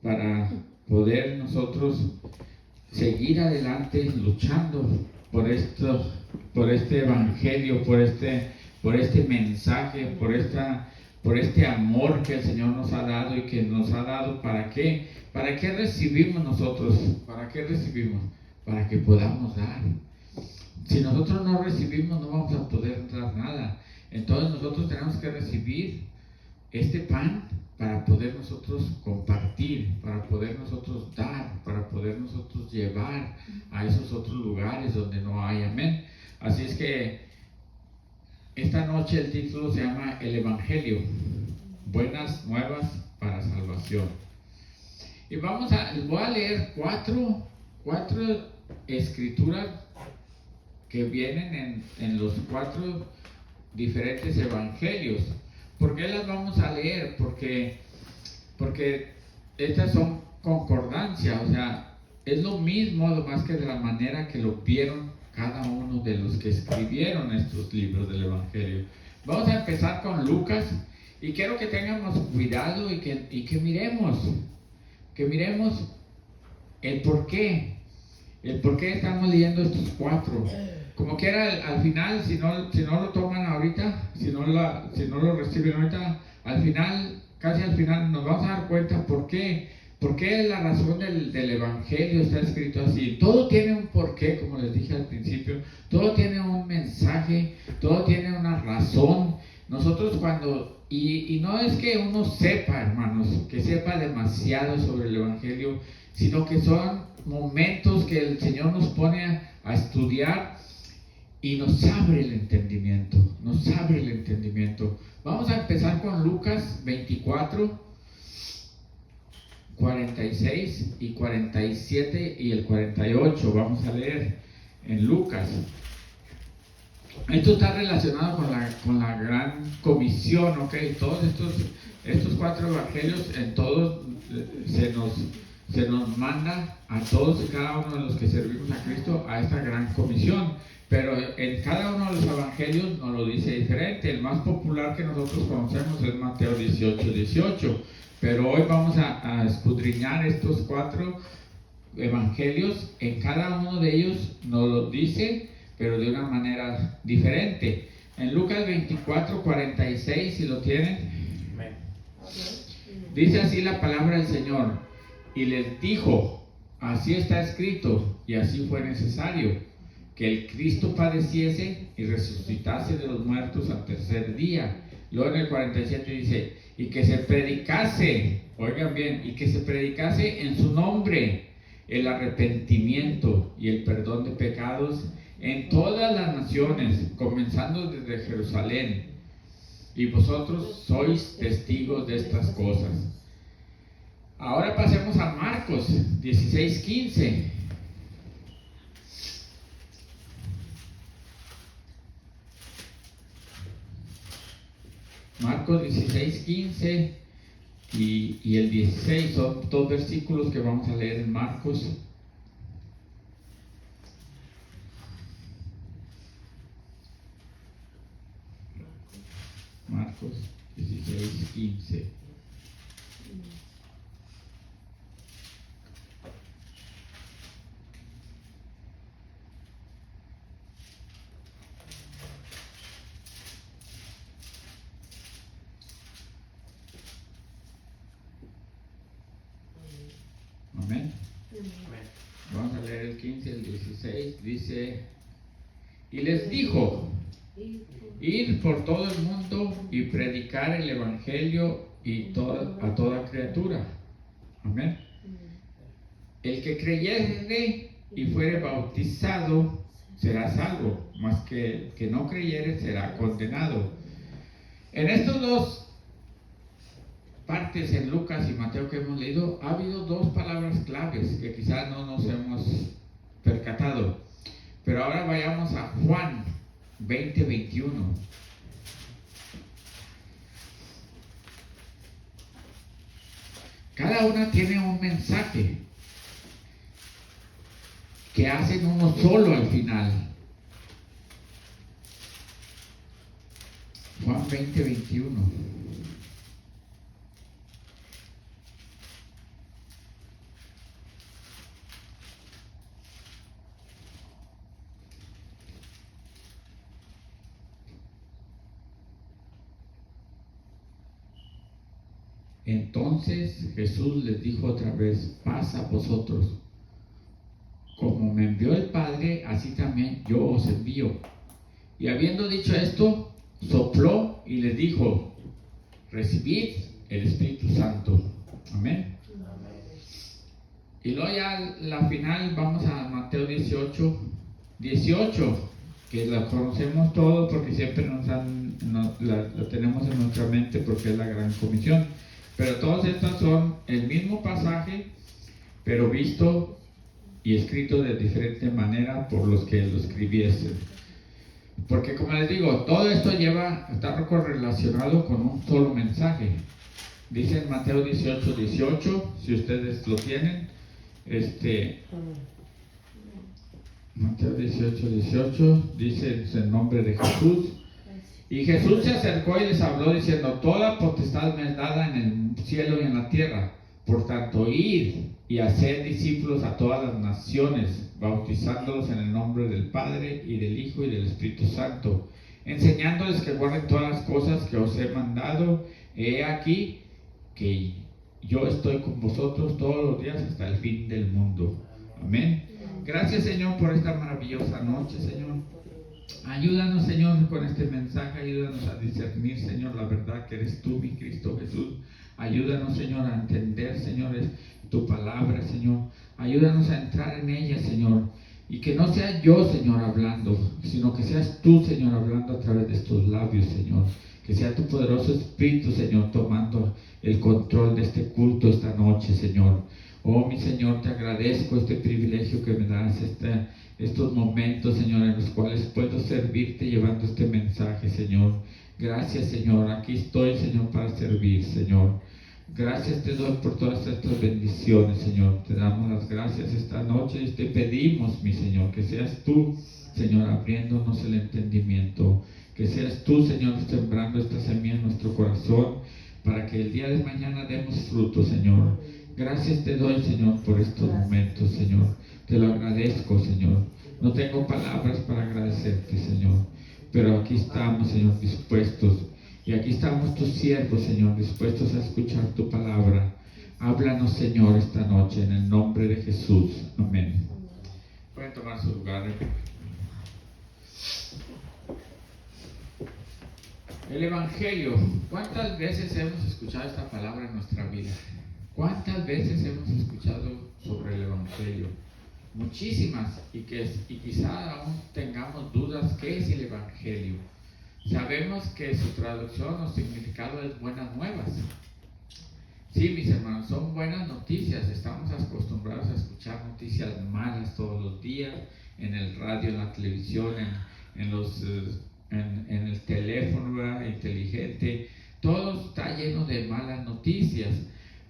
para poder nosotros seguir adelante luchando por este evangelio, por este mensaje, por este amor que el Señor nos ha dado y que nos ha dado. ¿Para qué? ¿Para qué recibimos nosotros? ¿Para qué recibimos? Para que podamos dar. Si nosotros no recibimos, no vamos a poder dar nada. Entonces nosotros tenemos que recibir este pan para poder nosotros compartir, para poder nosotros dar, para poder nosotros llevar a esos otros lugares donde no hay. Amén. Así es que esta noche el título se llama El Evangelio, Buenas Nuevas para Salvación. Y les voy a leer cuatro escrituras que vienen en los 4 diferentes evangelios. ¿Por qué las vamos a leer? Porque estas son concordancia, o sea, es lo mismo, lo más que de la manera que lo vieron cada uno de los que escribieron estos libros del Evangelio. Vamos a empezar con Lucas y quiero que tengamos cuidado y que miremos el por qué estamos leyendo estos 4. Como quiera, al final, si no lo toman ahorita, si no lo reciben ahorita, casi al final nos vamos a dar cuenta por qué la razón del Evangelio está escrito así. Todo tiene un porqué, como les dije al principio, todo tiene un mensaje, todo tiene una razón. Nosotros y no es que uno sepa, hermanos, que sepa demasiado sobre el Evangelio, sino que son momentos que el Señor nos pone a estudiar y nos abre el entendimiento, Vamos a empezar con Lucas 24, 46 y 47 y el 48. Vamos a leer en Lucas. Esto está relacionado con la gran comisión, ¿ok? Todos estos 4 evangelios, en todos se nos manda a todos y cada uno de los que servimos a Cristo a esta gran comisión. Pero en cada uno de los evangelios nos lo dice diferente. El más popular que nosotros conocemos es Mateo 18. Pero hoy vamos a escudriñar estos 4 evangelios. En cada uno de ellos nos lo dice, pero de una manera diferente. En Lucas 24, 46, si lo tienen, dice así la palabra del Señor: y les dijo, así está escrito, y así fue necesario, que el Cristo padeciese y resucitase de los muertos al tercer día. Luego en el 47 dice, y que se predicase, oigan bien, y que se predicase en su nombre el arrepentimiento y el perdón de pecados en todas las naciones, comenzando desde Jerusalén. Y vosotros sois testigos de estas cosas. Ahora pasemos a Marcos 16:15. Marcos 16:15 y el 16 son 2 versículos que vamos a leer en Marcos. Marcos 16:15. Amén. Vamos a leer el 15 y el 16. Dice, y les dijo, ir por todo el mundo y predicar el Evangelio a toda criatura. Amén. El que creyere y fuere bautizado será salvo, mas que el que no creyere será condenado. En estos 2 partes, en Lucas y Mateo que hemos leído, ha habido 2 palabras claves que quizás no nos hemos percatado. Pero ahora vayamos a Juan 20:21. Cada una tiene un mensaje que hacen uno solo al final. Juan 20:21. Entonces Jesús les dijo otra vez: paz a vosotros. Como me envió el Padre, así también yo os envío. Y habiendo dicho esto, sopló y les dijo: recibid el Espíritu Santo. Amén. Y luego ya la final vamos a Mateo 18, que la conocemos todos porque siempre la tenemos en nuestra mente porque es la gran comisión. Pero todas estas son el mismo pasaje, pero visto y escrito de diferente manera por los que lo escribiesen. Porque como les digo, todo esto está correlacionado con un solo mensaje. Dice en Mateo 18, si ustedes lo tienen, Mateo 18, dice en nombre de Jesús. Y Jesús se acercó y les habló diciendo: toda potestad me es dada en el cielo y en la tierra. Por tanto, id y haced discípulos a todas las naciones, bautizándolos en el nombre del Padre y del Hijo y del Espíritu Santo, enseñándoles que guarden todas las cosas que os he mandado. He aquí que yo estoy con vosotros todos los días hasta el fin del mundo. Amén. Gracias, Señor, por esta maravillosa noche, Señor. Ayúdanos, Señor, con este mensaje. Ayúdanos a discernir, Señor, la verdad que eres tú, mi Cristo Jesús. Ayúdanos, Señor, a entender, Señor, tu palabra, Señor. Ayúdanos a entrar en ella, Señor. Y que no sea yo, Señor, hablando, sino que seas tú, Señor, hablando a través de estos labios, Señor. Que sea tu poderoso Espíritu, Señor, tomando el control de este culto esta noche, Señor. Oh, mi Señor, te agradezco este privilegio que me das, estos momentos, Señor, en los cuales puedo servirte llevando este mensaje, Señor. Gracias, Señor. Aquí estoy, Señor, para servir, Señor. Gracias te doy por todas estas bendiciones, Señor. Te damos las gracias esta noche y te pedimos, mi Señor, que seas tú, Señor, abriéndonos el entendimiento. Que seas tú, Señor, sembrando esta semilla en nuestro corazón para que el día de mañana demos fruto, Señor. Gracias te doy, Señor, por estos momentos, Señor. Te lo agradezco, Señor. No tengo palabras para agradecerte, Señor. Pero aquí estamos, Señor, dispuestos. Y aquí estamos tus siervos, Señor, dispuestos a escuchar tu palabra. Háblanos, Señor, esta noche en el nombre de Jesús. Amén. Pueden tomar su lugar. El Evangelio. ¿Cuántas veces hemos escuchado esta palabra en nuestra vida? ¿Cuántas veces hemos escuchado sobre el Evangelio? Muchísimas, y quizá aún tengamos dudas. ¿Qué es el Evangelio? Sabemos que su traducción o significado es buenas nuevas. Sí, mis hermanos, son buenas noticias. Estamos acostumbrados a escuchar noticias malas todos los días, en el radio, en la televisión, en el teléfono, ¿verdad?, inteligente. Todo está lleno de malas noticias.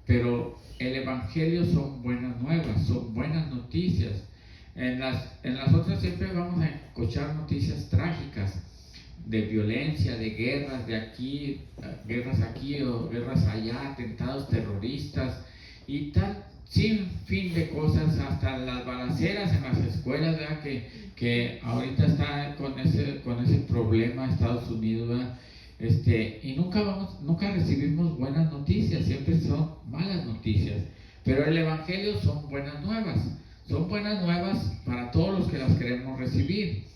Pero el Evangelio son buenas nuevas, son buenas noticias. En las otras siempre vamos a escuchar noticias trágicas de violencia, de guerras guerras aquí o guerras allá, atentados terroristas y tal, sin fin de cosas, hasta las balaceras en las escuelas, ¿verdad?, que ahorita está con ese problema Estados Unidos, ¿verdad? Y nunca recibimos buenas noticias, siempre son malas noticias. Pero el Evangelio son buenas nuevas para todos los que las queremos recibir.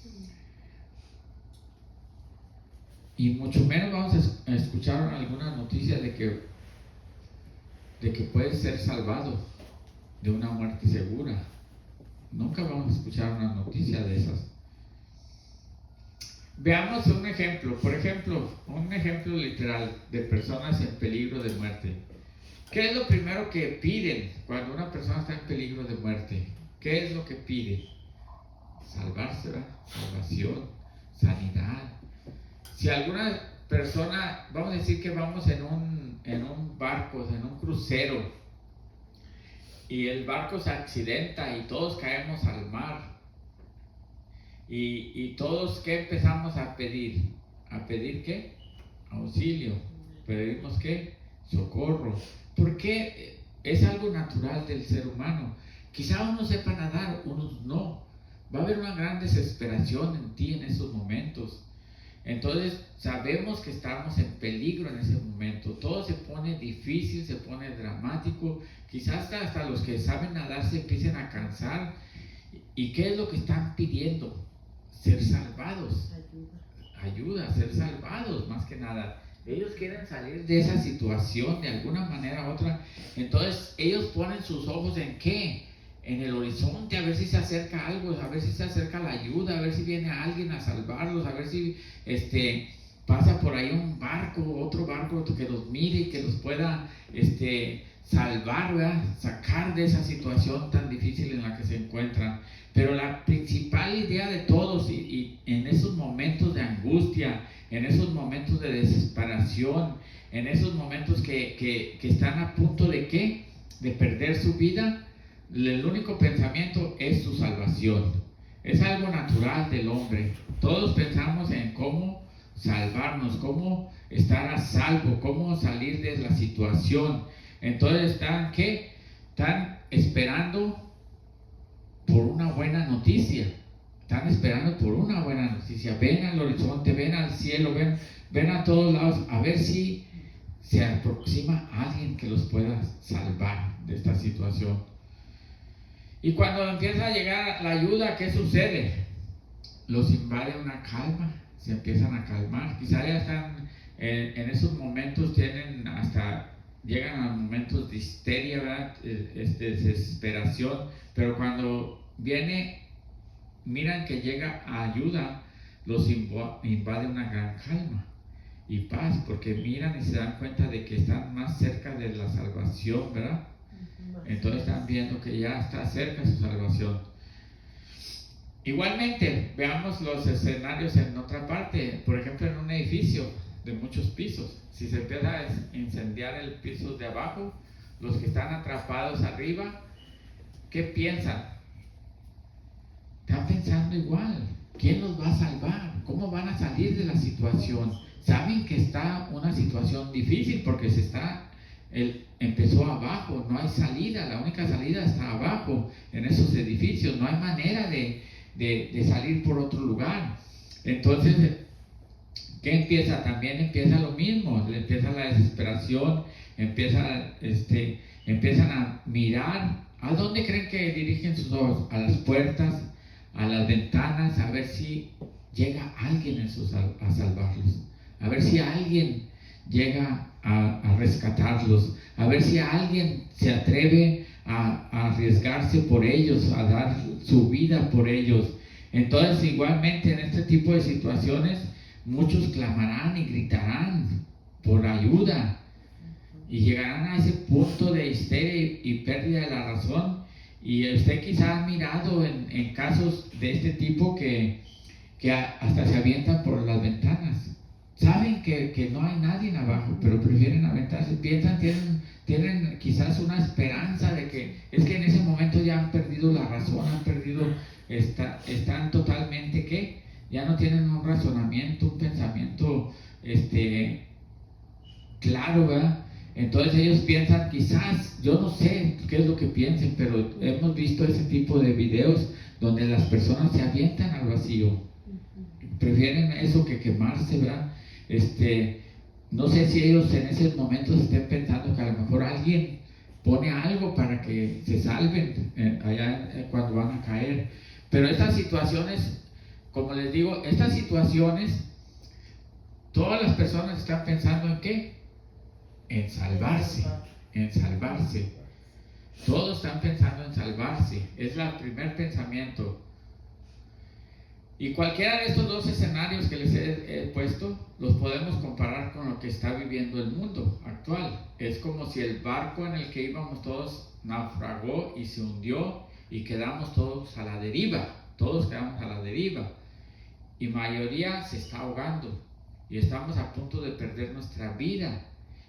Y mucho menos vamos a escuchar alguna noticia de que puedes ser salvado de una muerte segura. Nunca vamos a escuchar una noticia de esas. Veamos un ejemplo, un ejemplo literal de personas en peligro de muerte. ¿Qué es lo primero que piden cuando una persona está en peligro de muerte? ¿Qué es lo que pide? Salvarse, ¿verdad? Salvación, sanidad. Si alguna persona, vamos a decir que vamos en un barco, en un crucero, y el barco se accidenta y todos caemos al mar, y todos, ¿qué empezamos a pedir? ¿A pedir qué? Auxilio. ¿Pedimos qué? Socorro. ¿Por qué? Es algo natural del ser humano. Quizá uno sepa nadar, unos no. Va a haber una gran desesperación en ti en esos momentos. Entonces sabemos que estamos en peligro en ese momento. Todo se pone difícil, se pone dramático. Quizás hasta los que saben nadar se empiecen a cansar. ¿Y qué es lo que están pidiendo? Ser salvados. Ayuda, ser salvados más que nada. Ellos quieren salir de esa situación de alguna manera u otra. Entonces ellos ponen sus ojos ¿en qué? En el horizonte, a ver si se acerca algo, a ver si se acerca la ayuda, a ver si viene alguien a salvarlos, a ver si pasa por ahí un barco, otro barco que los mire y que los pueda salvar, ¿verdad? Sacar de esa situación tan difícil en la que se encuentran. Pero la principal idea de todos y en esos momentos de angustia, en esos momentos de desesperación, en esos momentos que están a punto de ¿qué? De perder su vida, el único pensamiento es su salvación. Es algo natural del hombre. Todos pensamos en cómo salvarnos, cómo estar a salvo, cómo salir de la situación. Entonces están ¿qué? Están esperando por una buena noticia. Están esperando por una buena noticia. Ven al horizonte, ven al cielo, ven a todos lados a ver si se aproxima alguien que los pueda salvar de esta situación. Y cuando empieza a llegar la ayuda, ¿qué sucede? Los invade una calma, se empiezan a calmar. Quizá ya están en esos momentos, llegan a momentos de histeria, ¿verdad? Desesperación, pero cuando miran que llega ayuda, los invade una gran calma y paz, porque miran y se dan cuenta de que están más cerca de la salvación, ¿verdad? Entonces están viendo que ya está cerca su salvación. Igualmente, veamos los escenarios en otra parte, por ejemplo en un edificio de muchos pisos. Si se empieza a incendiar el piso de abajo, los que están atrapados arriba, ¿qué piensan? Están pensando igual, ¿quién los va a salvar? ¿Cómo van a salir de la situación? Saben que está una situación difícil porque empezó abajo, no hay salida, la única salida está abajo en esos edificios, no hay manera de salir por otro lugar. Entonces, ¿qué empieza? También empieza lo mismo, empieza la desesperación, empiezan a mirar. ¿A dónde creen que dirigen sus ojos? A las puertas, a las ventanas, a ver si llega alguien a salvarlos, a ver si alguien llega a rescatarlos, a ver si alguien se atreve a arriesgarse por ellos, a dar su vida por ellos. Entonces igualmente en este tipo de situaciones muchos clamarán y gritarán por ayuda y llegarán a ese punto de histeria y pérdida de la razón. Y usted quizá ha mirado en casos de este tipo que hasta se avientan por las ventanas. Saben que no hay nadie abajo, pero prefieren aventarse. Piensan, tienen quizás una esperanza de que es que en ese momento ya han perdido la razón, están totalmente ¿qué? Ya no tienen un razonamiento, un pensamiento claro, ¿verdad? Entonces ellos piensan, quizás, yo no sé qué es lo que piensen, pero hemos visto ese tipo de videos donde las personas se avientan al vacío. Prefieren eso que quemarse, ¿verdad? No sé si ellos en esos momentos estén pensando que a lo mejor alguien pone algo para que se salven cuando van a caer. Pero estas situaciones, como les digo, todas las personas están pensando en ¿qué? En salvarse. Todos están pensando en salvarse. Es el primer pensamiento. Y cualquiera de estos dos escenarios que les he puesto, los podemos comparar con lo que está viviendo el mundo actual. Es como si el barco en el que íbamos todos naufragó y se hundió y quedamos todos a la deriva. Todos quedamos a la deriva. Y mayoría se está ahogando. Y estamos a punto de perder nuestra vida.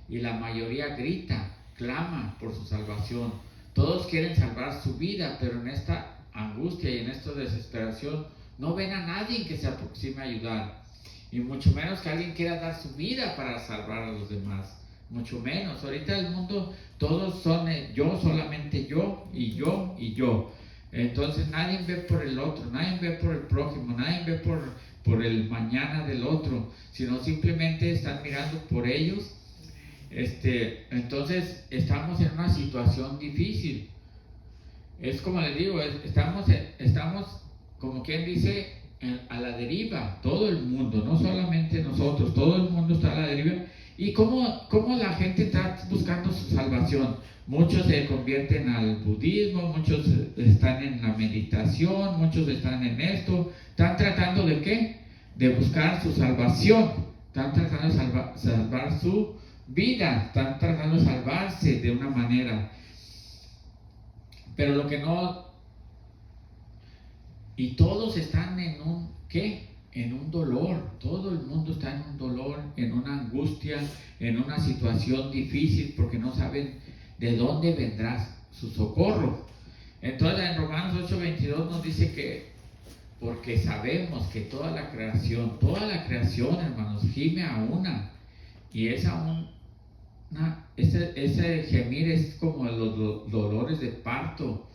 Y la mayoría grita, clama por su salvación. Todos quieren salvar su vida, pero en esta angustia y en esta desesperación no ven a nadie que se aproxime a ayudar, y mucho menos que alguien quiera dar su vida para salvar a los demás, mucho menos. Ahorita el mundo, todos son yo, solamente yo y yo y yo. Entonces nadie ve por el otro, nadie ve por el prójimo, nadie ve por por el mañana del otro, sino simplemente están mirando por ellos. Entonces estamos en una situación difícil. Es como les digo, estamos como quien dice, a la deriva, todo el mundo, no solamente nosotros, todo el mundo está a la deriva. ¿Y cómo la gente está buscando su salvación? Muchos se convierten al budismo, muchos están en la meditación, muchos están en esto. ¿Están tratando de qué? De buscar su salvación. Están tratando de salvar su vida, están tratando de salvarse de una manera. Pero lo que no... Y todos están en un, ¿qué? En un dolor. Todo el mundo está en un dolor, en una angustia, en una situación difícil, porque no saben de dónde vendrá su socorro. Entonces en Romanos 8:22 nos dice que, porque sabemos que toda la creación, hermanos, gime a una, y es a ese gemir es como los dolores de parto.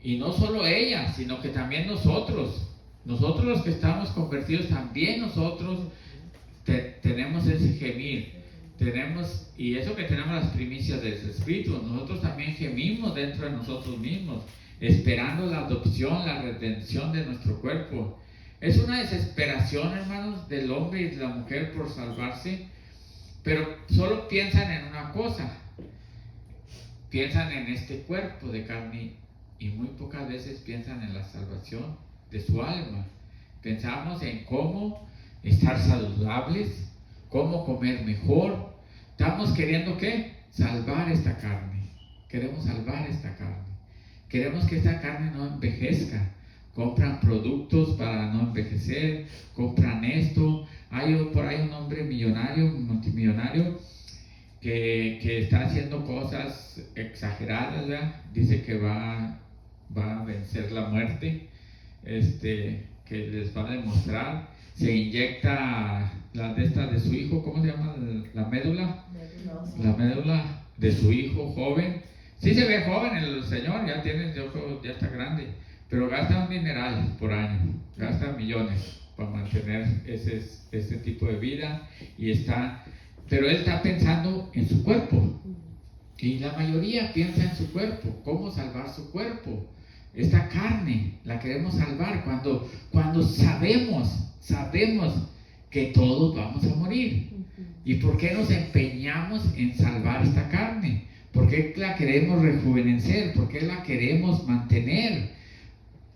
Y no solo ella, sino que también nosotros los que estamos convertidos, también nosotros tenemos ese gemir, y eso que tenemos las primicias del Espíritu, nosotros también gemimos dentro de nosotros mismos, esperando la adopción, la redención de nuestro cuerpo. Es una desesperación, hermanos, del hombre y de la mujer por salvarse, pero solo piensan en una cosa, piensan en este cuerpo de carne, y muy pocas veces piensan en la salvación de su alma. Pensamos en cómo estar saludables, cómo comer mejor. Estamos queriendo ¿qué? Salvar esta carne. Queremos salvar esta carne. Queremos que esta carne no envejezca. Compran productos para no envejecer, compran esto. Hay por ahí un hombre millonario, multimillonario, que está haciendo cosas exageradas, ¿verdad? Dice que va a vencer la muerte, que les va a demostrar. Se inyecta la de su hijo, ¿cómo se llama? La médula de su hijo joven. Sí se ve joven el señor, ya está grande, pero gasta un dineral por año, gasta millones para mantener ese tipo de vida, pero él está pensando en su cuerpo. Y la mayoría piensa en su cuerpo, cómo salvar su cuerpo. Esta carne la queremos salvar cuando sabemos que todos vamos a morir. ¿Y por qué nos empeñamos en salvar esta carne? ¿Por qué la queremos rejuvenecer? ¿Por qué la queremos mantener?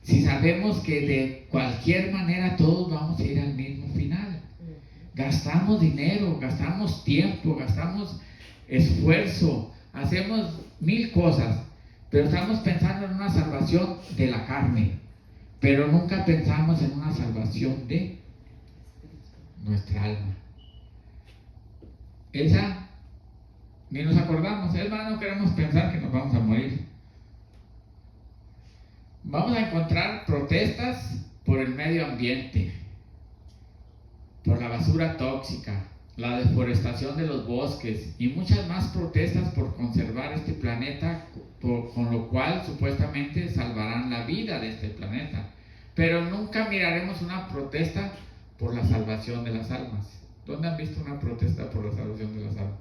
Si sabemos que de cualquier manera todos vamos a ir al mismo final. Gastamos dinero, gastamos tiempo, gastamos esfuerzo, hacemos 1000 cosas, pero estamos pensando en una salvación de la carne, pero nunca pensamos en una salvación de nuestra alma. Esa ni nos acordamos. No queremos pensar que nos vamos a morir. Vamos a encontrar protestas por el medio ambiente, por la basura tóxica, la deforestación de los bosques y muchas más protestas por conservar este planeta, con lo cual supuestamente salvarán la vida de este planeta. Pero nunca miraremos una protesta por la salvación de las almas. ¿Dónde han visto una protesta por la salvación de las almas?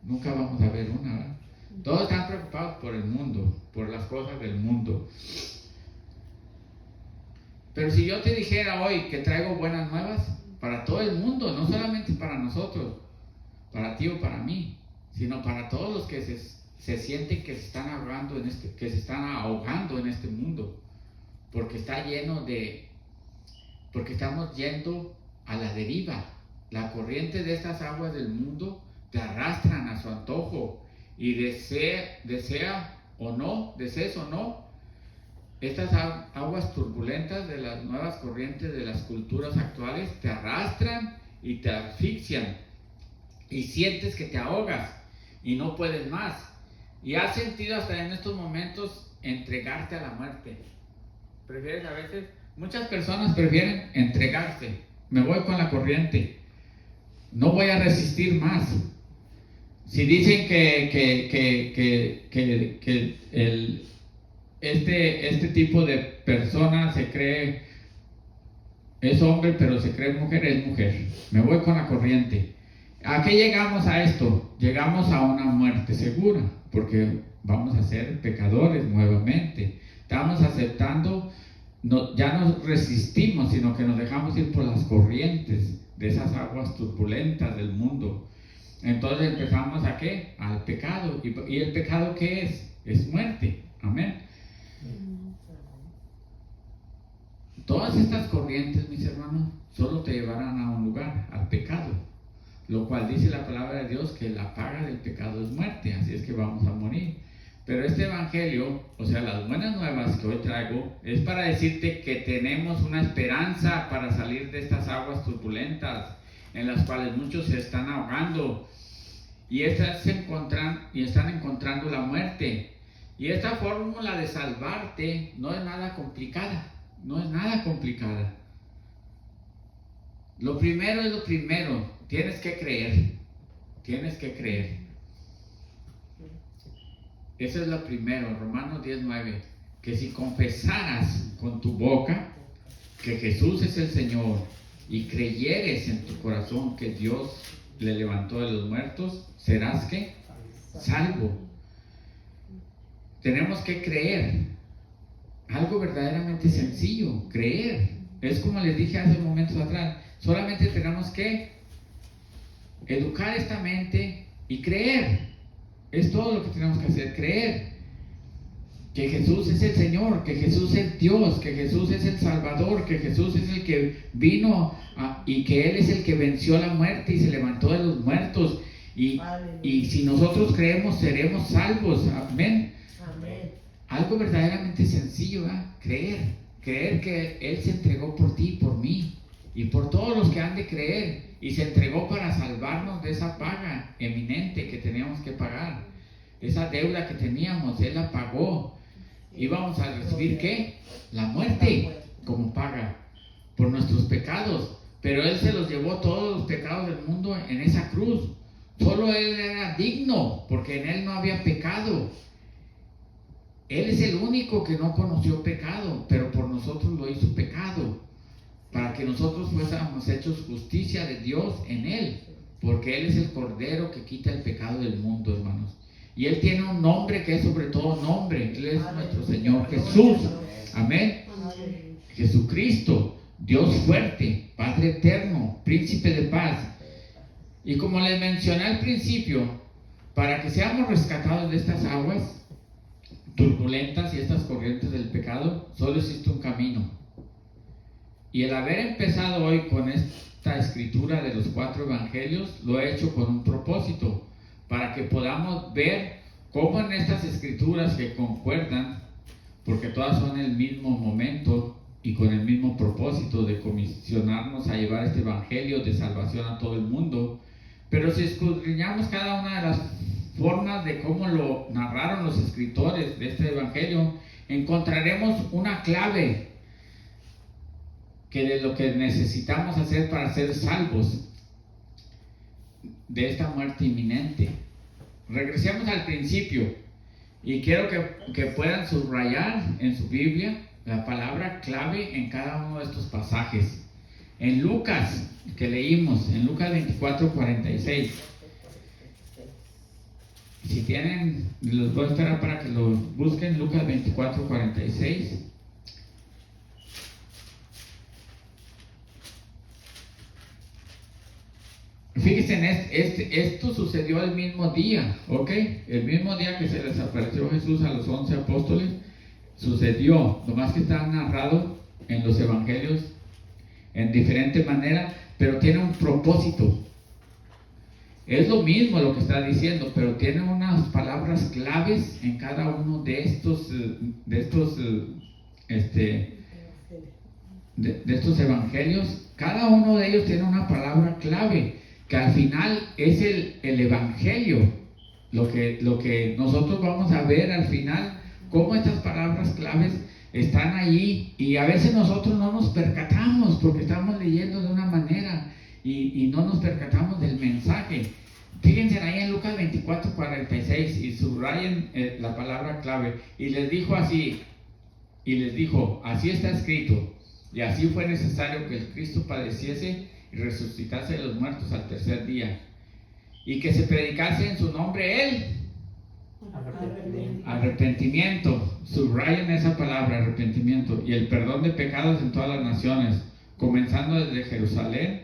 Nunca vamos a ver una, ¿verdad? Todos están preocupados por el mundo, por las cosas del mundo. Pero si yo te dijera hoy que traigo buenas nuevas para todo el mundo, no solamente para nosotros, para ti o para mí, sino para todos los que se sienten que se están ahogando en este mundo, porque porque estamos yendo a la deriva. La corriente de estas aguas del mundo te arrastran a su antojo, y desees o no, estas aguas turbulentas de las nuevas corrientes de las culturas actuales te arrastran y te asfixian, y sientes que te ahogas y no puedes más, y has sentido hasta en estos momentos entregarte a la muerte. Prefieres a veces, muchas personas prefieren entregarse. Me voy con la corriente, no voy a resistir más. Si dicen este tipo de persona se cree es hombre pero se cree mujer, es mujer. Me voy con la corriente. ¿A qué llegamos a esto? Llegamos a una muerte segura, porque vamos a ser pecadores nuevamente. Estamos aceptando, no, ya no resistimos, sino que nos dejamos ir por las corrientes de esas aguas turbulentas del mundo. Entonces empezamos ¿a qué? Al pecado. ¿Y el pecado qué es? Es muerte. Amén. Todas estas corrientes, mis hermanos, solo te llevarán a un lugar, al pecado. Lo cual dice la palabra de Dios que la paga del pecado es muerte, así es que vamos a morir. Pero este evangelio, o sea, las buenas nuevas que hoy traigo, es para decirte que tenemos una esperanza para salir de estas aguas turbulentas en las cuales muchos se están ahogando y están encontrando la muerte. Y esta fórmula de salvarte no es nada complicada, no es nada complicada. Lo primero es lo primero, tienes que creer, tienes que creer. Eso es lo primero, Romanos 10:9, que si confesaras con tu boca que Jesús es el Señor y creyeres en tu corazón que Dios le levantó de los muertos, serás ¿qué? Salvo. Tenemos que creer, algo verdaderamente sencillo, creer. Es como les dije hace momentos atrás, solamente tenemos que educar esta mente y creer. Es todo lo que tenemos que hacer, creer que Jesús es el Señor, que Jesús es Dios, que Jesús es el Salvador, que Jesús es el que vino y que Él es el que venció la muerte y se levantó de los muertos. Y si nosotros creemos, seremos salvos. Amén. Amén. Algo verdaderamente sencillo, ¿verdad? Creer que Él se entregó por ti y por mí y por todos los que han de creer, y se entregó para salvarnos de esa paga eminente que teníamos que pagar. Esa deuda que teníamos, Él la pagó. Íbamos a recibir ¿qué? La muerte como paga por nuestros pecados, pero Él se los llevó todos los pecados del mundo en esa cruz. Solo Él era digno, porque en Él no había pecado. Él es el único que no conoció pecado, pero por nosotros lo hizo pecado, para que nosotros fuésemos hechos justicia de Dios en Él, porque Él es el Cordero que quita el pecado del mundo, hermanos. Y Él tiene un nombre que es sobre todo nombre. Él es nuestro Señor Jesús. Amén. Jesucristo, Dios fuerte, Padre eterno, Príncipe de paz. Y como les mencioné al principio, para que seamos rescatados de estas aguas turbulentas y estas corrientes del pecado, solo existe un camino. Y el haber empezado hoy con esta escritura de los 4 evangelios, lo he hecho con un propósito, para que podamos ver cómo en estas escrituras que concuerdan, porque todas son el mismo momento y con el mismo propósito de comisionarnos a llevar este evangelio de salvación a todo el mundo, pero si escudriñamos cada una de las formas de cómo lo narraron los escritores de este evangelio, encontraremos una clave que de lo que necesitamos hacer para ser salvos de esta muerte inminente. Regresemos al principio y quiero que puedan subrayar en su Biblia la palabra clave en cada uno de estos pasajes. En Lucas, que leímos, en Lucas 24:46. Si tienen, los voy a esperar para que lo busquen. Lucas 24:46. Fíjense, esto sucedió el mismo día, ¿ok? El mismo día que se les apareció Jesús a los 11 apóstoles, sucedió, nomás que está narrado en los evangelios en diferente manera, pero tiene un propósito. Es lo mismo lo que está diciendo, pero tiene unas palabras claves en cada uno de estos evangelios. Cada uno de ellos tiene una palabra clave, que al final es el evangelio. Lo que nosotros vamos a ver al final, cómo estas palabras claves están allí, y a veces nosotros no nos percatamos porque estamos leyendo de una manera y no nos percatamos del mensaje. Fíjense ahí en Lucas 24:46 y subrayen la palabra clave. Y les dijo, así está escrito: Y así fue necesario que el Cristo padeciese y resucitase de los muertos al tercer día, y que se predicase en su nombre el arrepentimiento. Subrayen esa palabra, arrepentimiento, y el perdón de pecados en todas las naciones, comenzando desde Jerusalén,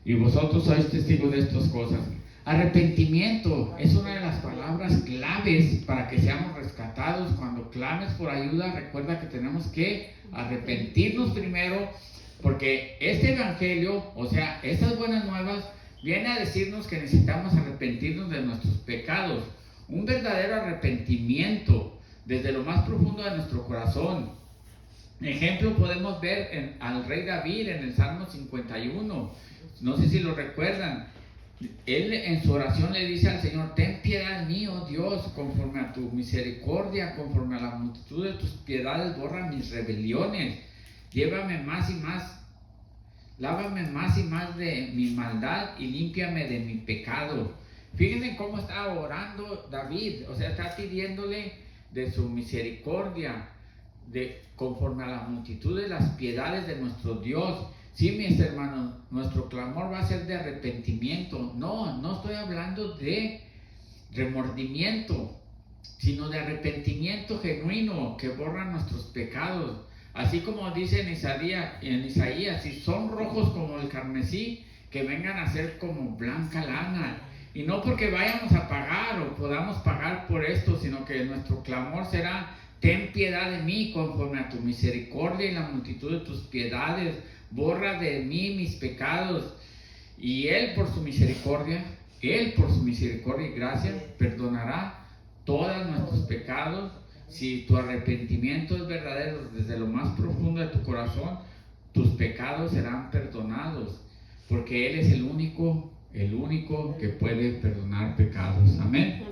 y vosotros sois testigos de estas cosas. Arrepentimiento es una de las palabras claves para que seamos rescatados. Cuando clames por ayuda, recuerda que tenemos que arrepentirnos primero, porque este evangelio, o sea, estas buenas nuevas, viene a decirnos que necesitamos arrepentirnos de nuestros pecados. Un verdadero arrepentimiento desde lo más profundo de nuestro corazón. Ejemplo podemos ver al rey David en el Salmo 51. No sé si lo recuerdan. Él en su oración le dice al Señor: ten piedad de mí, oh Dios, conforme a tu misericordia, conforme a la multitud de tus piedades, borra mis rebeliones, llévame más y más, lávame más y más de mi maldad y límpiame de mi pecado. Fíjense cómo está orando David, o sea, está pidiéndole de su misericordia, conforme a la multitud de las piedades de nuestro Dios. Sí, mis hermanos, nuestro clamor va a ser de arrepentimiento. No estoy hablando de remordimiento, sino de arrepentimiento genuino que borra nuestros pecados. Así como dice en Isaías, si son rojos como el carmesí, que vengan a ser como blanca lana. Y no porque vayamos a pagar o podamos pagar por esto, sino que nuestro clamor será: ten piedad de mí conforme a tu misericordia y la multitud de tus piedades, borra de mí mis pecados. Y Él por su misericordia y gracia perdonará todos nuestros pecados. Si tu arrepentimiento es verdadero desde lo más profundo de tu corazón, tus pecados serán perdonados, porque Él es el único que puede perdonar pecados. Amén.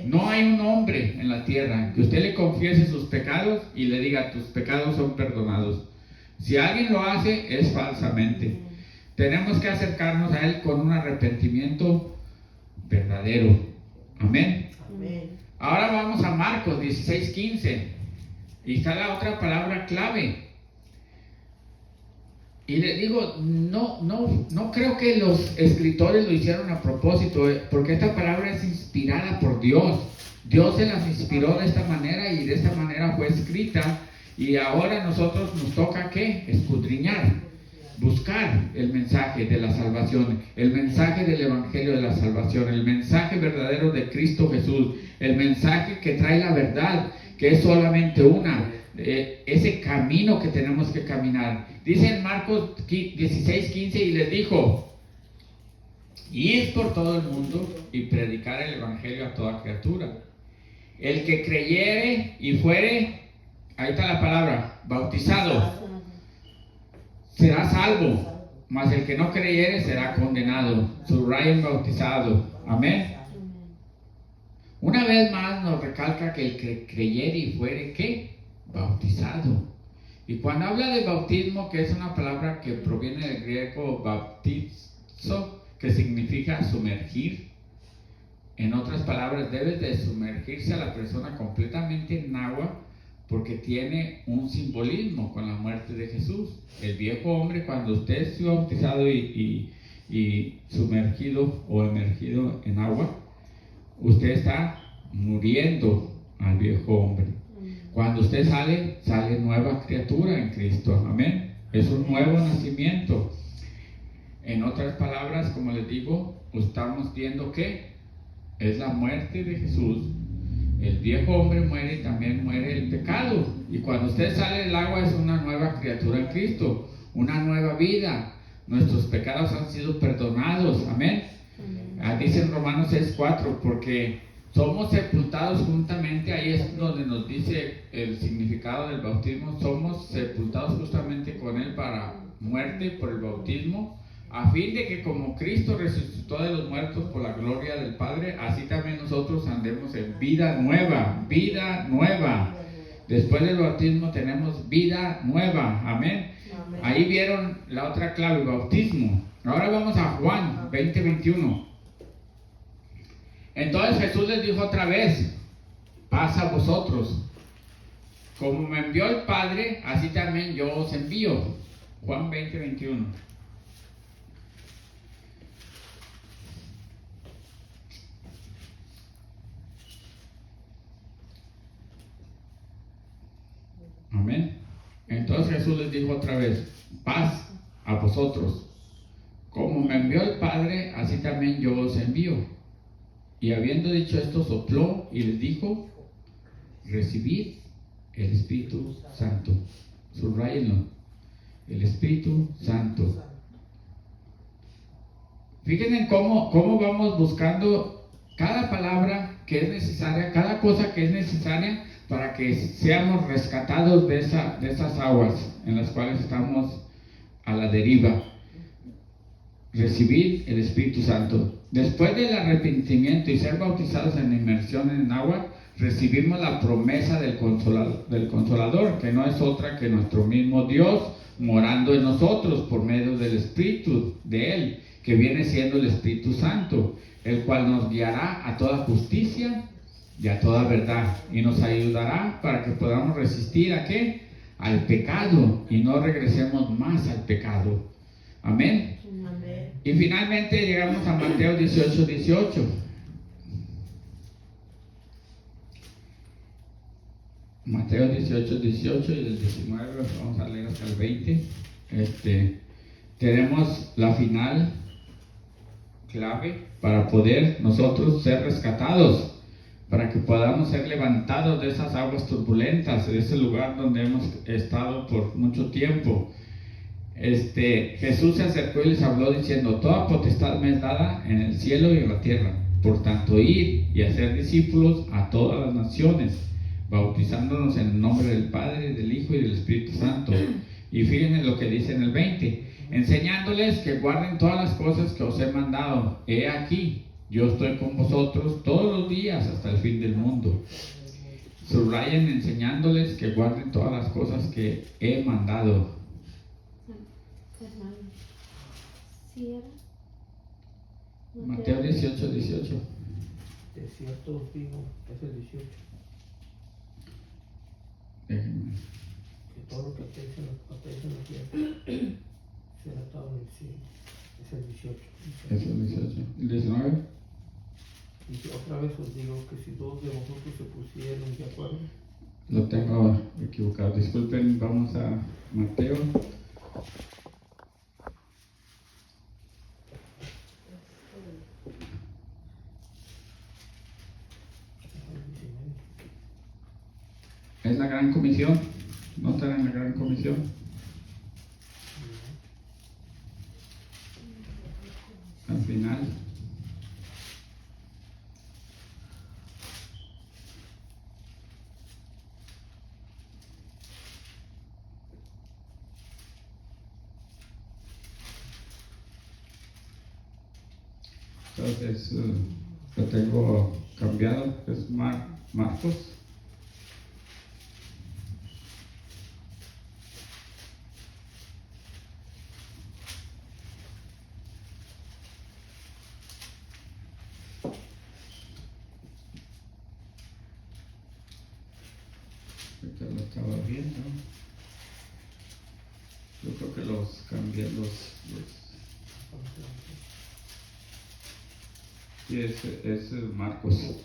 No hay un hombre en la tierra que usted le confiese sus pecados y le diga: tus pecados son perdonados. Si alguien lo hace, es falsamente. Tenemos que acercarnos a Él con un arrepentimiento verdadero. Amén. Ahora vamos a Marcos 16:15. Y está la otra palabra clave. Y le digo, no creo que los escritores lo hicieron a propósito, porque esta palabra es inspirada por Dios. Dios se las inspiró de esta manera y de esta manera fue escrita. Y ahora nosotros nos toca ¿qué? Escudriñar, buscar el mensaje de la salvación, el mensaje del evangelio de la salvación, el mensaje verdadero de Cristo Jesús, el mensaje que trae la verdad, que es solamente una. Ese camino que tenemos que caminar. Dice en Marcos 16:15: y les dijo: id por todo el mundo y predicar el evangelio a toda criatura. El que creyere y fuere, ahí está la palabra, bautizado, será salvo, mas el que no creyere será condenado. Subrayen bautizado. Amén. Una vez más nos recalca que el que creyere y fuere, ¿qué? Bautizado. Y cuando habla de bautismo, que es una palabra que proviene del griego bautizo, que significa sumergir. En otras palabras, debes de sumergirse a la persona completamente en agua, porque tiene un simbolismo con la muerte de Jesús. El viejo hombre, cuando usted es bautizado y sumergido o emergido en agua, usted está muriendo al viejo hombre. Cuando usted sale nueva criatura en Cristo. Amén. Es un nuevo nacimiento. En otras palabras, como les digo, estamos viendo que es la muerte de Jesús. El viejo hombre muere y también muere el pecado. Y cuando usted sale del agua es una nueva criatura en Cristo, una nueva vida. Nuestros pecados han sido perdonados. Amén. Dice en Romanos 6:4, porque somos sepultados juntamente, ahí es donde nos dice el significado del bautismo. Somos sepultados justamente con Él para muerte por el bautismo, a fin de que como Cristo resucitó de los muertos por la gloria del Padre, así también nosotros andemos en vida nueva, vida nueva. Después del bautismo tenemos vida nueva. Amén. Ahí vieron la otra clave, bautismo. Ahora vamos a Juan 20:21. Entonces Jesús les dijo otra vez: paz a vosotros. Como me envió el Padre, así también yo os envío. Juan 20, 21. Amén. Entonces Jesús les dijo otra vez: paz a vosotros. Como me envió el Padre, así también yo os envío. Y habiendo dicho esto, sopló y les dijo: recibid el Espíritu Santo. Subrayenlo: el Espíritu Santo. Fíjense cómo vamos buscando cada palabra que es necesaria, cada cosa que es necesaria para que seamos rescatados de esas aguas en las cuales estamos a la deriva. Recibir el Espíritu Santo. Después del arrepentimiento y ser bautizados en inmersión en agua, recibimos la promesa del Consolador, que no es otra que nuestro mismo Dios morando en nosotros por medio del Espíritu de Él, que viene siendo el Espíritu Santo, el cual nos guiará a toda justicia y a toda verdad, y nos ayudará para que podamos resistir ¿a qué? Al pecado, y no regresemos más al pecado. Amén. Amén. Y finalmente llegamos a Mateo 18, 18. Mateo 18, 18 y del 19 vamos a leer hasta el 20. Tenemos la final clave para poder nosotros ser rescatados, para que podamos ser levantados de esas aguas turbulentas, de ese lugar donde hemos estado por mucho tiempo. Jesús se acercó y les habló diciendo: toda potestad me es dada en el cielo y en la tierra. Por tanto, id y hacer discípulos a todas las naciones, bautizándonos en el nombre del Padre, del Hijo y del Espíritu Santo. Y fíjense lo que dice en el 20: enseñándoles que guarden todas las cosas que os he mandado. He aquí, yo estoy con vosotros todos los días hasta el fin del mundo. Subrayen: enseñándoles que guarden todas las cosas que he mandado. Mateo 18, 18. De cierto os digo, es el 18, Déjenme. que todo lo que atéis en la tierra será atado en el cielo. Es el 18. Es el 18. ¿El 19? Y otra vez os digo que si dos de vosotros se pusieron de acuerdo. Lo tengo equivocado. Disculpen, vamos a Mateo. Es la gran comisión. ¿No están en la gran comisión? Al final. Entonces, lo tengo cambiado. Es Marcos. Ahorita lo estaba viendo. Yo creo que los cambié Sí, es Marcos.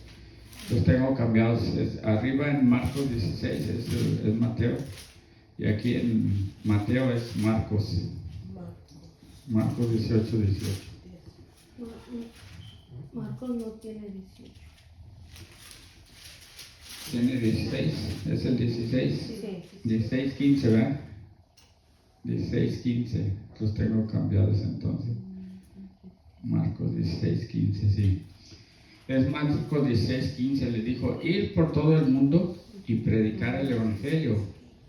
Los tengo cambiados. Arriba en Marcos 16 es Mateo. Y aquí en Mateo es Marcos. Marcos 18, 18. Marcos no tiene 18. Tiene 16, es el 16. Sí. 16, 15, ¿verdad? 16, 15. Los tengo cambiados entonces. Marcos 16, 15, sí. Es Marcos 16, 15. Les dijo: ir por todo el mundo y predicar el Evangelio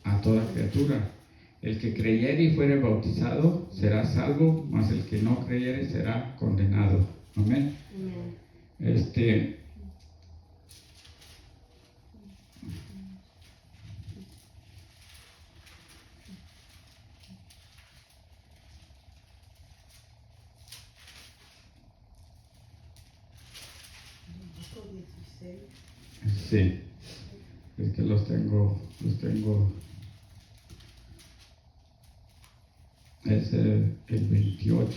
a toda criatura. El que creyere y fuere bautizado será salvo, mas el que no creyere será condenado. Amén. Sí, es que los tengo es el 28.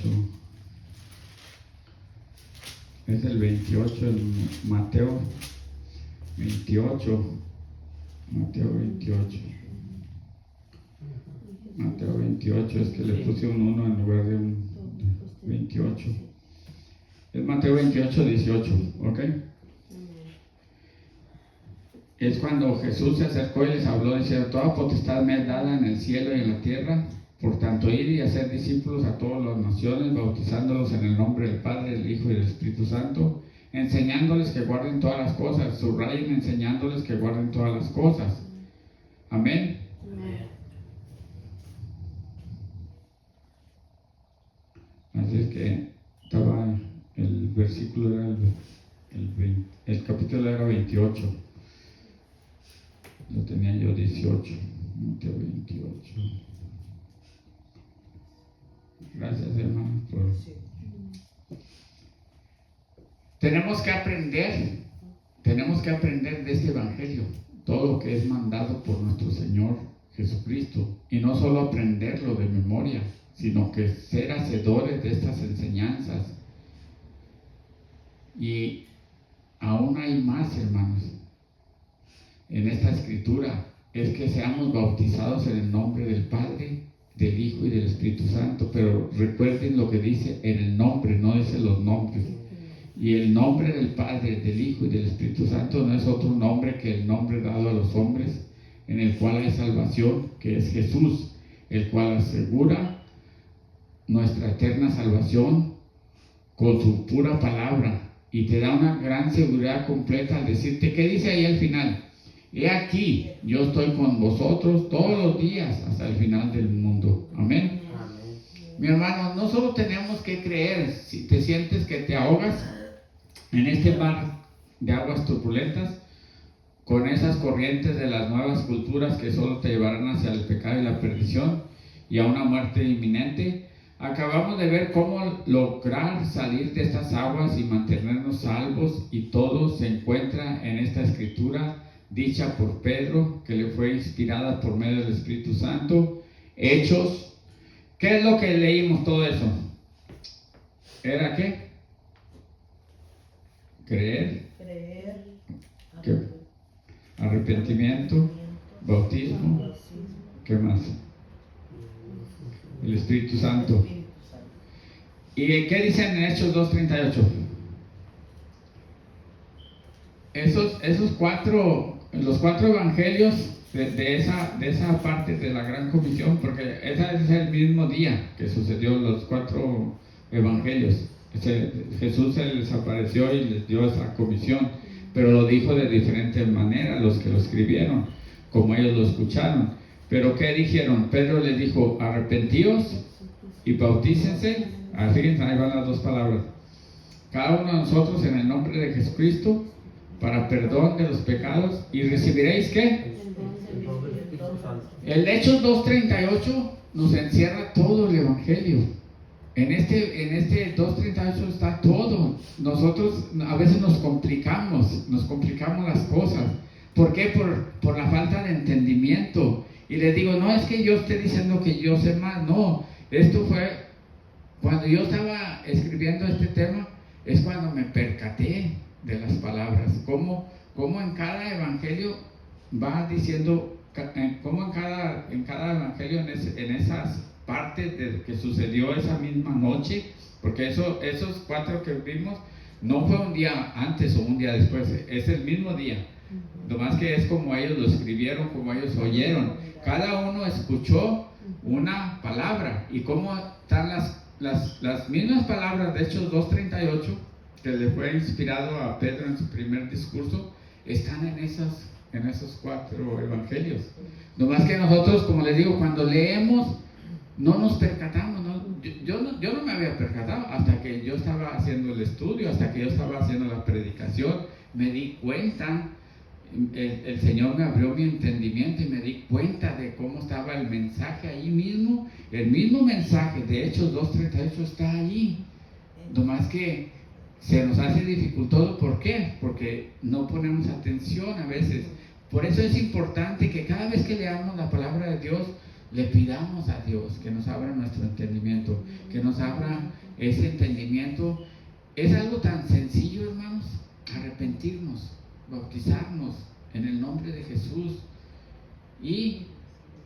Es el 28 en Mateo 28. Mateo 28. Mateo 28, es que le puse un 1 en lugar de un 28. Es Mateo 28, 18, ¿ok? Es cuando Jesús se acercó y les habló diciendo: toda potestad me es dada en el cielo y en la tierra. Por tanto, ir y hacer discípulos a todas las naciones, bautizándolos en el nombre del Padre, del Hijo y del Espíritu Santo, enseñándoles que guarden todas las cosas. Subrayen, enseñándoles que guarden todas las cosas. Amén. Así es que estaba el versículo, era el capítulo era 28. Lo tenía yo 18. Mateo 28. Gracias, hermano, por... Tenemos que aprender de este evangelio, todo lo que es mandado por nuestro Señor Jesucristo, y no solo aprenderlo de memoria, sino que ser hacedores de estas enseñanzas. Y aún hay más, hermanos, en esta escritura, es que seamos bautizados en el nombre del Padre, del Hijo y del Espíritu Santo. Pero recuerden lo que dice en el nombre, no dice los nombres. Y el nombre del Padre, del Hijo y del Espíritu Santo no es otro nombre que el nombre dado a los hombres, en el cual hay salvación, que es Jesús, el cual asegura nuestra eterna salvación con su pura palabra, y te da una gran seguridad completa al decirte, ¿qué dice ahí al final? He aquí, yo estoy con vosotros todos los días hasta el final del mundo. Amén. Mi hermano, no solo tenemos que creer. Si te sientes que te ahogas en este mar de aguas turbulentas, con esas corrientes de las nuevas culturas que solo te llevarán hacia el pecado y la perdición y a una muerte inminente, acabamos de ver cómo lograr salir de estas aguas y mantenernos salvos, y todo se encuentra en esta escritura dicha por Pedro, que le fue inspirada por medio del Espíritu Santo. Hechos. ¿Qué es lo que leímos todo eso? ¿Era qué? Creer. ¿Qué? Arrepentimiento. Bautismo. ¿Qué más? El Espíritu Santo. ¿Y qué dicen en Hechos 2:38? Esos los cuatro evangelios de esa parte de la gran comisión, porque ese es el mismo día que sucedió los 4 evangelios. Jesús se les apareció y les dio esa comisión, pero lo dijo de diferente manera los que lo escribieron, como ellos lo escucharon. Pero ¿qué dijeron? Pedro les dijo: arrepentíos y bautícense. Fíjense, ahí van las 2 palabras. Cada uno de nosotros en el nombre de Jesucristo, para perdón de los pecados, y recibiréis ¿qué? El Hechos 2:38 nos encierra todo el evangelio. En este 2:38 está todo. Nosotros a veces nos complicamos las cosas. ¿Por qué? Por la falta de entendimiento. Y les digo, no es que yo esté diciendo que yo sé más, no. Esto fue cuando yo estaba escribiendo este tema, es cuando me percaté de las palabras, cómo en cada evangelio va diciendo, cómo en cada evangelio, en esas partes de que sucedió esa misma noche, porque esos 4 que vimos no fue un día antes o un día después, es el mismo día, nomás que es como ellos lo escribieron, como ellos oyeron. Cada uno escuchó una palabra, y cómo están las mismas palabras de Hechos 2:38 que le fue inspirado a Pedro en su primer discurso, están en esos 4 evangelios. No más que nosotros, como les digo, cuando leemos no nos percatamos, ¿no? Yo no me había percatado hasta que yo estaba haciendo el estudio, hasta que yo estaba haciendo la predicación. Me di cuenta, el Señor me abrió mi entendimiento y me di cuenta de cómo estaba el mensaje ahí mismo. El mismo mensaje de Hechos 2:38 está ahí, no más que se nos hace dificultoso. ¿Por qué? Porque no ponemos atención a veces. Por eso es importante que cada vez que leamos la palabra de Dios le pidamos a Dios que nos abra nuestro entendimiento, que nos abra ese entendimiento. Es algo tan sencillo, hermanos, arrepentirnos, bautizarnos en el nombre de Jesús, y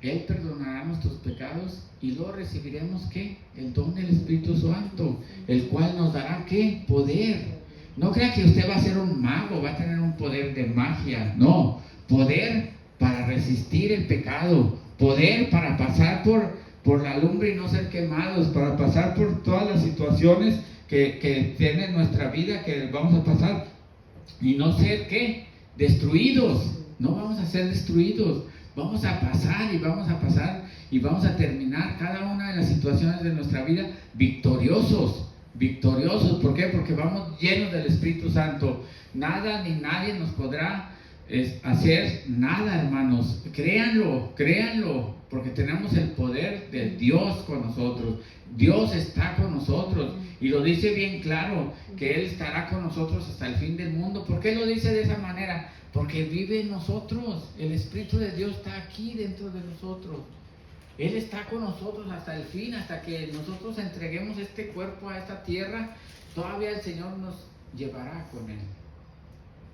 Él perdonará nuestros pecados, y luego recibiremos ¿qué? El don del Espíritu Santo, el cual nos dará ¿qué? Poder. No crea que usted va a ser un mago, va a tener un poder de magia. No, poder para resistir el pecado, poder para pasar por la lumbre y no ser quemados, para pasar por todas las situaciones que tiene nuestra vida, que vamos a pasar, y no ser ¿qué? Destruidos. No vamos a ser destruidos. Vamos a pasar y vamos a pasar y vamos a terminar cada una de las situaciones de nuestra vida victoriosos. Victoriosos, ¿por qué? Porque vamos llenos del Espíritu Santo. Nada ni nadie nos podrá hacer nada, hermanos. Créanlo, créanlo, porque tenemos el poder de Dios con nosotros. Dios está con nosotros, y lo dice bien claro, que Él estará con nosotros hasta el fin del mundo. ¿Por qué lo dice de esa manera? Porque vive en nosotros. El Espíritu de Dios está aquí dentro de nosotros. Él está con nosotros hasta el fin, hasta que nosotros entreguemos este cuerpo a esta tierra. Todavía el Señor nos llevará con Él.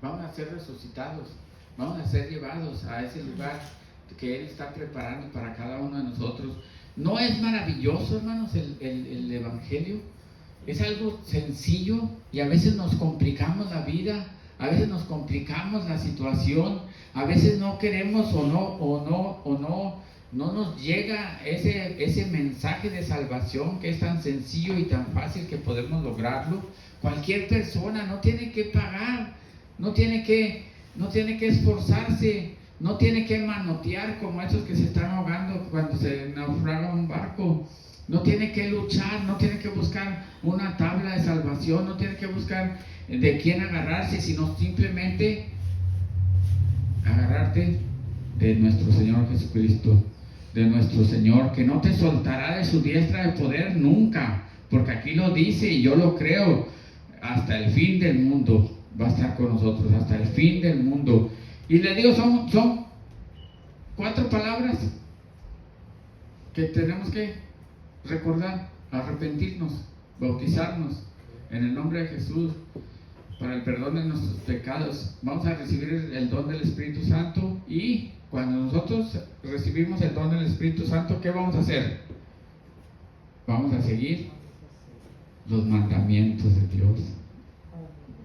Vamos a ser resucitados, vamos a ser llevados a ese lugar que Él está preparando para cada uno de nosotros. ¿No es maravilloso, hermanos, el Evangelio? Es algo sencillo, y a veces nos complicamos la vida, a veces nos complicamos la situación, a veces no queremos no nos llega ese mensaje de salvación, que es tan sencillo y tan fácil que podemos lograrlo. Cualquier persona no tiene que pagar, no tiene que esforzarse, no tiene que manotear como esos que se están ahogando cuando se naufraga un barco. No tiene que luchar, no tiene que buscar una tabla de salvación, no tiene que buscar de quién agarrarse, sino simplemente agarrarte de nuestro Señor Jesucristo, de nuestro Señor, que no te soltará de su diestra de poder nunca, porque aquí lo dice y yo lo creo. Hasta el fin del mundo va a estar con nosotros, hasta el fin del mundo. Y les digo, son 4 palabras que tenemos que recordar: arrepentirnos, bautizarnos en el nombre de Jesús para el perdón de nuestros pecados. Vamos a recibir el don del Espíritu Santo, y cuando nosotros recibimos el don del Espíritu Santo, ¿qué vamos a hacer? Vamos a seguir los mandamientos de Dios.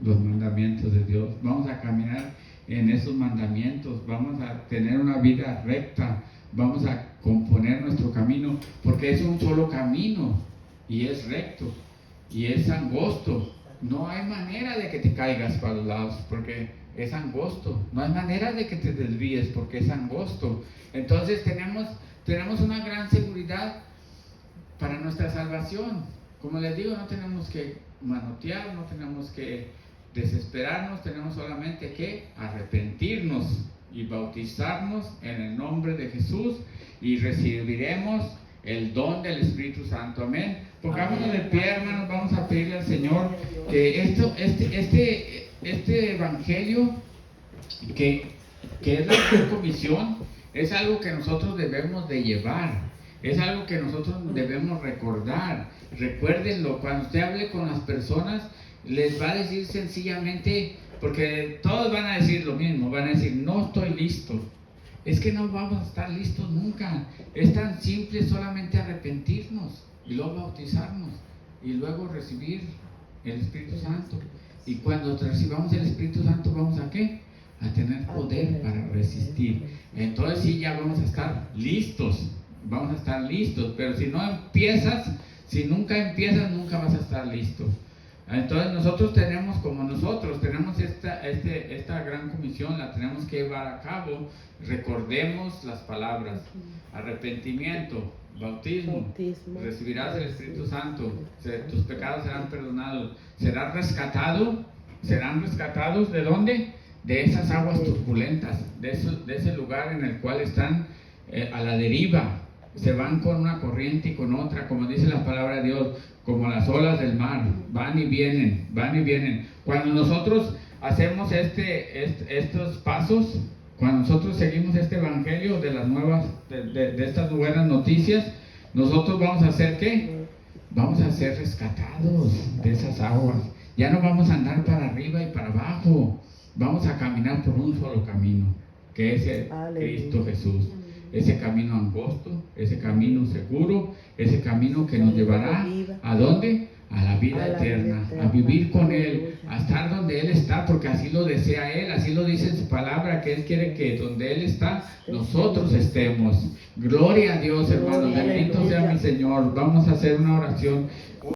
Los mandamientos de Dios. Vamos a caminar en esos mandamientos. Vamos a tener una vida recta. Vamos a componer nuestro camino, porque es un solo camino, y es recto, y es angosto. No hay manera de que te caigas para los lados, porque es angosto. No hay manera de que te desvíes, porque es angosto. Entonces tenemos una gran seguridad para nuestra salvación. Como les digo, no tenemos que manotear, no tenemos que desesperarnos, tenemos solamente que arrepentirnos y bautizarnos en el nombre de Jesús, y recibiremos el don del Espíritu Santo. Amén. Pongámonos de pie, hermanos. Vamos a pedirle al Señor que este evangelio, que es la gran comisión, es algo que nosotros debemos de llevar, es algo que nosotros debemos recordar. Recuérdenlo, cuando usted hable con las personas, les va a decir sencillamente, porque todos van a decir lo mismo, van a decir: no estoy listo. Es que no vamos a estar listos nunca. Es tan simple, solamente arrepentirnos y luego bautizarnos y luego recibir el Espíritu Santo. Y cuando recibamos el Espíritu Santo, ¿vamos a qué? A tener poder para resistir. Entonces sí, ya vamos a estar listos. Vamos a estar listos. Pero si no empiezas, si nunca empiezas, nunca vas a estar listo. Entonces nosotros tenemos esta gran comisión, la tenemos que llevar a cabo. Recordemos las palabras: arrepentimiento, bautismo, recibirás el Espíritu Santo, tus pecados serán perdonados, serán rescatados. ¿De dónde? De esas aguas turbulentas, de ese lugar en el cual están a la deriva. Se van con una corriente y con otra, como dice la palabra de Dios, como las olas del mar, van y vienen. Cuando nosotros hacemos estos pasos, Cuando nosotros seguimos este evangelio de las nuevas, de estas buenas noticias, nosotros vamos a hacer ¿qué? Vamos a ser rescatados de esas aguas. Ya no vamos a andar para arriba y para abajo. Vamos a caminar por un solo camino, que es el Cristo Jesús. Ese camino angosto, ese camino seguro, ese camino que nos llevará ¿a dónde? A la vida eterna, a vivir con Él, a estar donde Él está, porque así lo desea Él, así lo dice en su palabra, que Él quiere que donde Él está, nosotros estemos. Gloria a Dios, hermanos, bendito sea mi Señor. Vamos a hacer una oración.